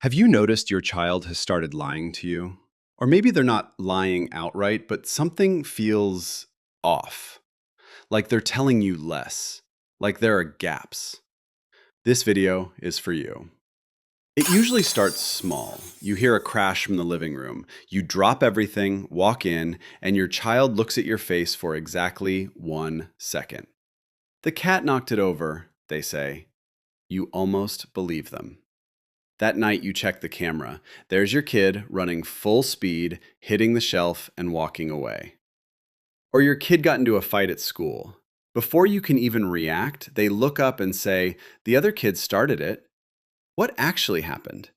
Have you noticed your child has started lying to you? Or maybe they're not lying outright, but something feels off, like they're telling you less, like there are gaps. This video is for you. It usually starts small. You hear a crash from the living room. You drop everything, walk in, and your child looks at your face for exactly 1 second. The cat knocked it over, they say. You almost believe them. That night you check the camera. There's your kid running full speed, hitting the shelf and walking away. Or your kid got into a fight at school. Before you can even react, they look up and say, "The other kid started it." What actually happened?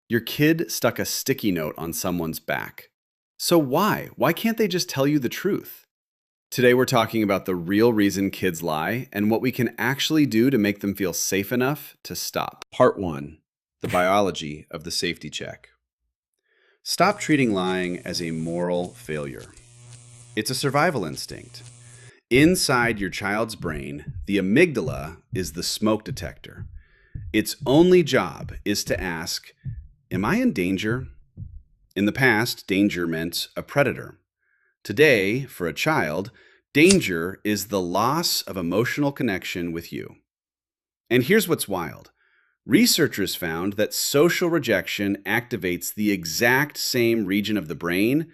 Your kid stuck a sticky note on someone's back. So why? Why can't they just tell you the truth? Today we're talking about the real reason kids lie and what we can actually do to make them feel safe enough to stop. Part 1. The biology of the safety check. Stop treating lying as a moral failure. It's a survival instinct. Inside your child's brain, the amygdala is the smoke detector. Its only job is to ask, "Am I in danger?" In the past, danger meant a predator. Today, for a child, danger is the loss of emotional connection with you. And here's what's wild. Researchers found that social rejection activates the exact same region of the brain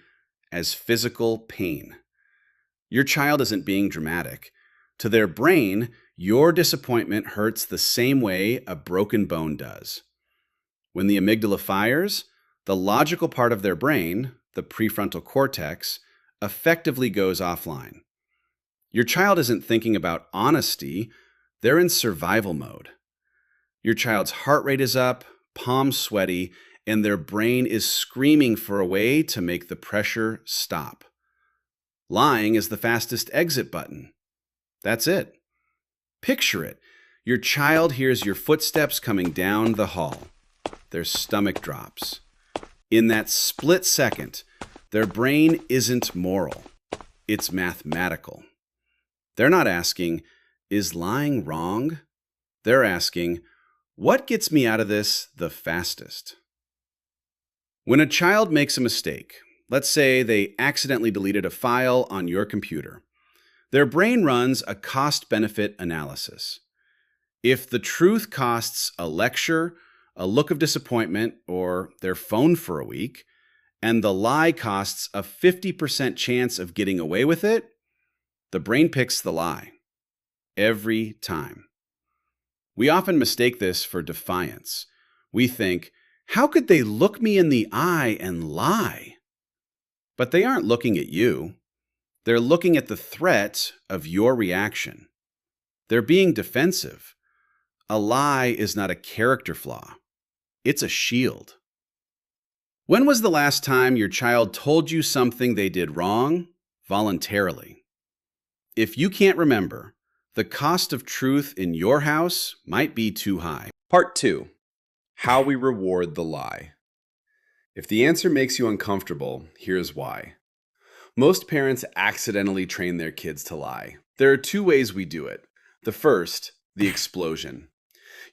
as physical pain. Your child isn't being dramatic. To their brain, your disappointment hurts the same way a broken bone does. When the amygdala fires, the logical part of their brain, the prefrontal cortex, effectively goes offline. Your child isn't thinking about honesty, they're in survival mode. Your child's heart rate is up, palms sweaty, and their brain is screaming for a way to make the pressure stop. Lying is the fastest exit button. That's it. Picture it. Your child hears your footsteps coming down the hall. Their stomach drops. In that split second, their brain isn't moral. It's mathematical. They're not asking, "Is lying wrong?" They're asking, "What gets me out of this the fastest?" When a child makes a mistake, let's say they accidentally deleted a file on your computer, their brain runs a cost-benefit analysis. If the truth costs a lecture, a look of disappointment, or their phone for a week, and the lie costs a 50% chance of getting away with it, the brain picks the lie. Every time. We often mistake this for defiance. We think, "How could they look me in the eye and lie?" But they aren't looking at you. They're looking at the threat of your reaction. They're being defensive. A lie is not a character flaw. It's a shield. When was the last time your child told you something they did wrong voluntarily? If you can't remember, the cost of truth in your house might be too high. Part 2. How we reward the lie. If the answer makes you uncomfortable, here's why. Most parents accidentally train their kids to lie. There are two ways we do it. The first, the explosion.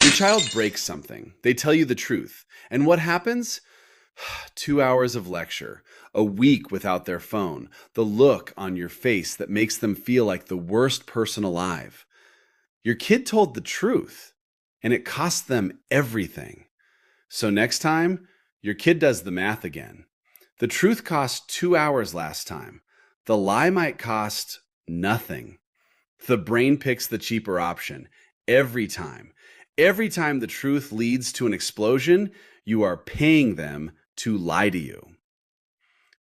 Your child breaks something. They tell you the truth. And what happens? 2 hours of lecture, a week without their phone, the look on your face that makes them feel like the worst person alive. Your kid told the truth, and it cost them everything. So next time, your kid does the math again. The truth cost 2 hours last time. The lie might cost nothing. The brain picks the cheaper option every time. Every time the truth leads to an explosion, you are paying them to lie to you.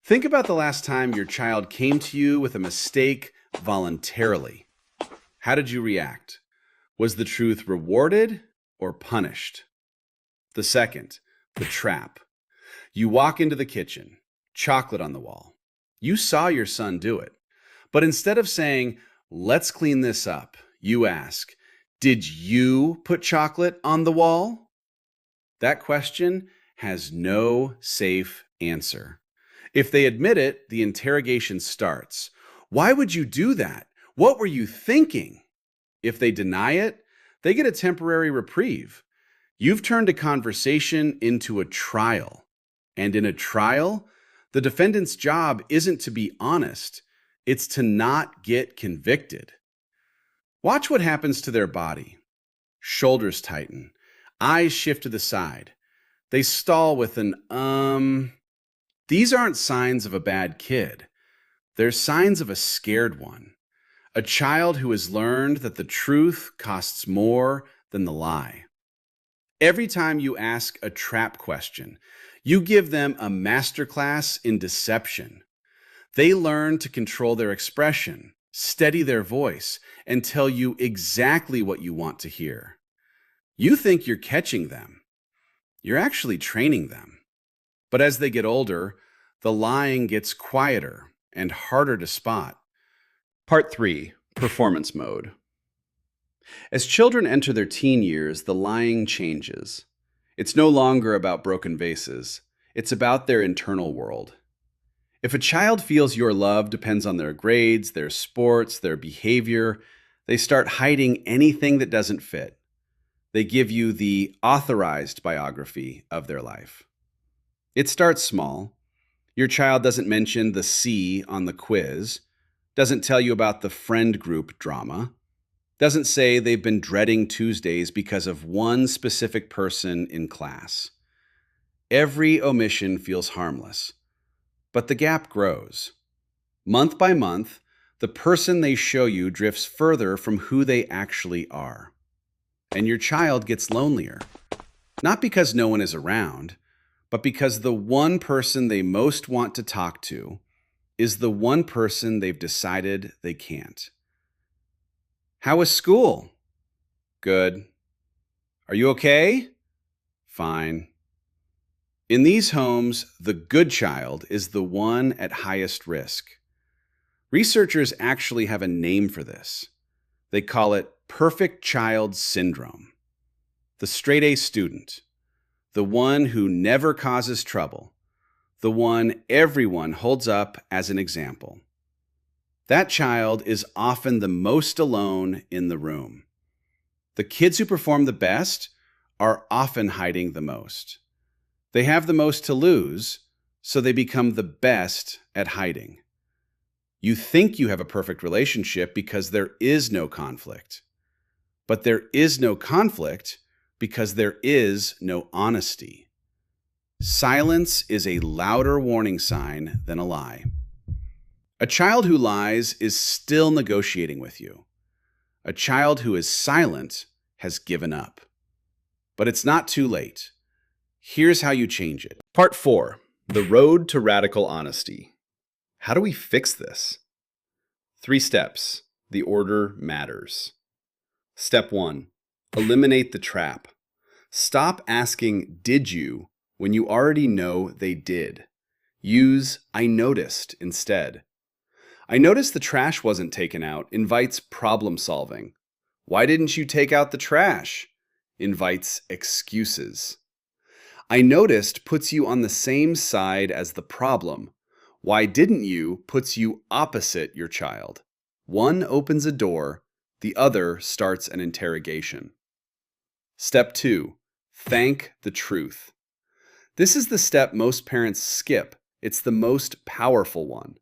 Think about the last time your child came to you with a mistake voluntarily. How did you react? Was the truth rewarded or punished? The second, the trap. You walk into the kitchen, chocolate on the wall. You saw your son do it. But instead of saying, "Let's clean this up," you ask, "Did you put chocolate on the wall?" That question has no safe answer. If they admit it, the interrogation starts. "Why would you do that? What were you thinking?" If they deny it, they get a temporary reprieve. You've turned a conversation into a trial. And in a trial, the defendant's job isn't to be honest, it's to not get convicted. Watch what happens to their body. Shoulders tighten, eyes shift to the side. They stall with an. These aren't signs of a bad kid. They're signs of a scared one. A child who has learned that the truth costs more than the lie. Every time you ask a trap question, you give them a masterclass in deception. They learn to control their expression, steady their voice, and tell you exactly what you want to hear. You think you're catching them. You're actually training them. But as they get older, the lying gets quieter and harder to spot. Part 3. Performance Mode. As children enter their teen years, the lying changes. It's no longer about broken vases. It's about their internal world. If a child feels your love depends on their grades, their sports, their behavior, they start hiding anything that doesn't fit. They give you the authorized biography of their life. It starts small. Your child doesn't mention the C on the quiz, doesn't tell you about the friend group drama, doesn't say they've been dreading Tuesdays because of one specific person in class. Every omission feels harmless, but the gap grows. Month by month, the person they show you drifts further from who they actually are. And your child gets lonelier, not because no one is around, but because the one person they most want to talk to is the one person they've decided they can't. How was school? Good. Are you okay? Fine. In these homes, the good child is the one at highest risk. Researchers actually have a name for this. They call it perfect child syndrome. The straight-A student, the one who never causes trouble, the one everyone holds up as an example. That child is often the most alone in the room. The kids who perform the best are often hiding the most. They have the most to lose, so they become the best at hiding. You think you have a perfect relationship because there is no conflict. But there is no conflict because there is no honesty. Silence is a louder warning sign than a lie. A child who lies is still negotiating with you. A child who is silent has given up. But it's not too late. Here's how you change it. Part 4. The road to radical honesty. How do we fix this? 3 steps. The order matters. Step 1. Eliminate the trap. Stop asking, "Did you?" when you already know they did. Use "I noticed" instead. "I noticed the trash wasn't taken out" invites problem solving. "Why didn't you take out the trash?" invites excuses. "I noticed" puts you on the same side as the problem. "Why didn't you?" puts you opposite your child. One opens a door, the other starts an interrogation. Step 2. Thank the truth. This is the step most parents skip. It's the most powerful one.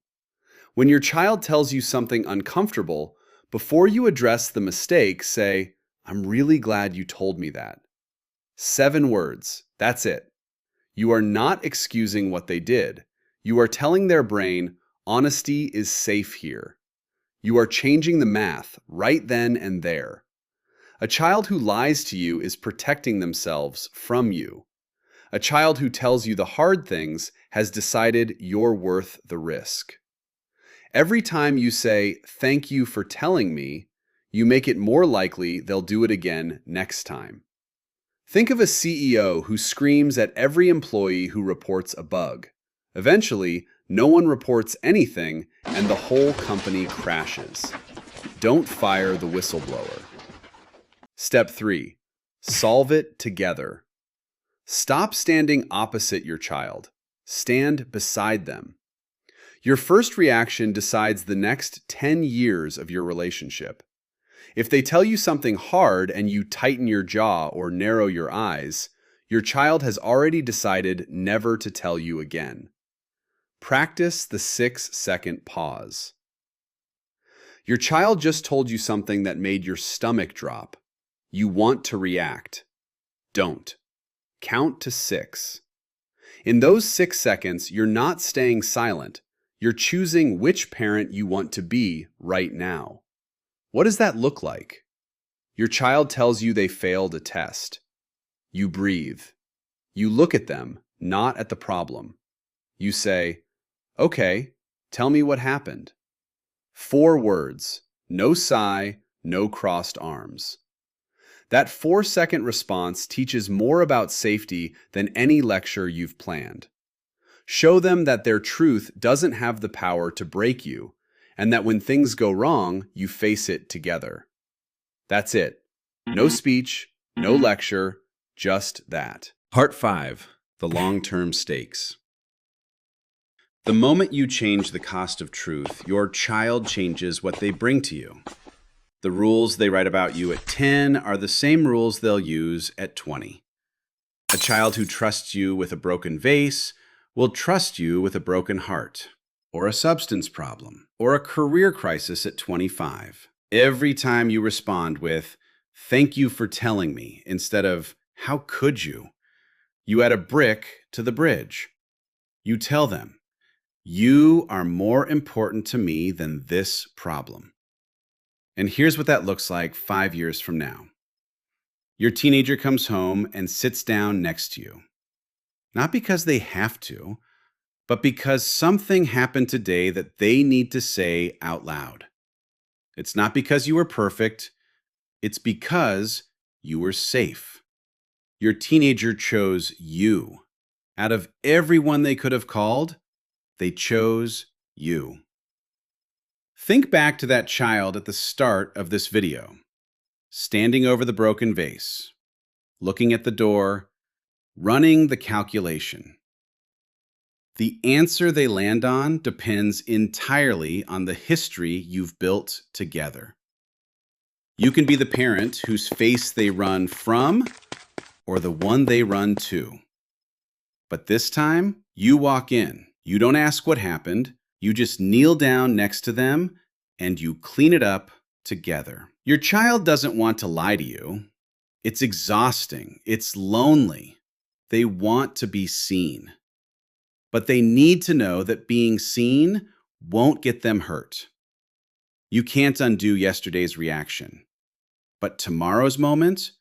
When your child tells you something uncomfortable, before you address the mistake, say, "I'm really glad you told me that." 7 words. That's it. You are not excusing what they did. You are telling their brain, honesty is safe here. You are changing the math right then and there. A child who lies to you is protecting themselves from you. A child who tells you the hard things has decided you're worth the risk. Every time you say, "Thank you for telling me," you make it more likely they'll do it again next time. Think of a CEO who screams at every employee who reports a bug. Eventually, no one reports anything and the whole company crashes. Don't fire the whistleblower. Step 3. Solve it together. Stop standing opposite your child. Stand beside them. Your first reaction decides the next 10 years of your relationship. If they tell you something hard and you tighten your jaw or narrow your eyes, your child has already decided never to tell you again. Practice the 6-second pause. Your child just told you something that made your stomach drop. You want to react. Don't. Count to 6. In those 6 seconds, you're not staying silent. You're choosing which parent you want to be right now. What does that look like? Your child tells you they failed a test. You breathe. You look at them, not at the problem. You say, "Okay, tell me what happened." 4 words, no sigh, no crossed arms. That 4-second response teaches more about safety than any lecture you've planned. Show them that their truth doesn't have the power to break you, and that when things go wrong, you face it together. That's it. No speech, no lecture, just that. Part 5. The long-term stakes. The moment you change the cost of truth, your child changes what they bring to you. The rules they write about you at 10 are the same rules they'll use at 20. A child who trusts you with a broken vase will trust you with a broken heart, or a substance problem, or a career crisis at 25. Every time you respond with, "Thank you for telling me," instead of, "How could you?" you add a brick to the bridge. You tell them, "You are more important to me than this problem." And here's what that looks like 5 years from now. Your teenager comes home and sits down next to you. Not because they have to, but because something happened today that they need to say out loud. It's not because you were perfect, it's because you were safe. Your teenager chose you. Out of everyone they could have called, they chose you. Think back to that child at the start of this video, standing over the broken vase, looking at the door, running the calculation. The answer they land on depends entirely on the history you've built together. You can be the parent whose face they run from or the one they run to. But this time, you walk in. You don't ask what happened. You just kneel down next to them and you clean it up together. Your child doesn't want to lie to you. It's exhausting. It's lonely. They want to be seen. But they need to know that being seen won't get them hurt. You can't undo yesterday's reaction. But tomorrow's moment,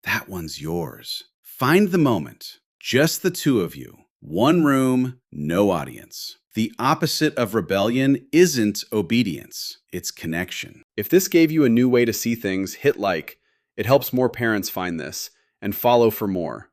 that one's yours. Find the moment, just the two of you. One room, no audience. The opposite of rebellion isn't obedience, it's connection. If this gave you a new way to see things, hit like. It helps more parents find this, and follow for more.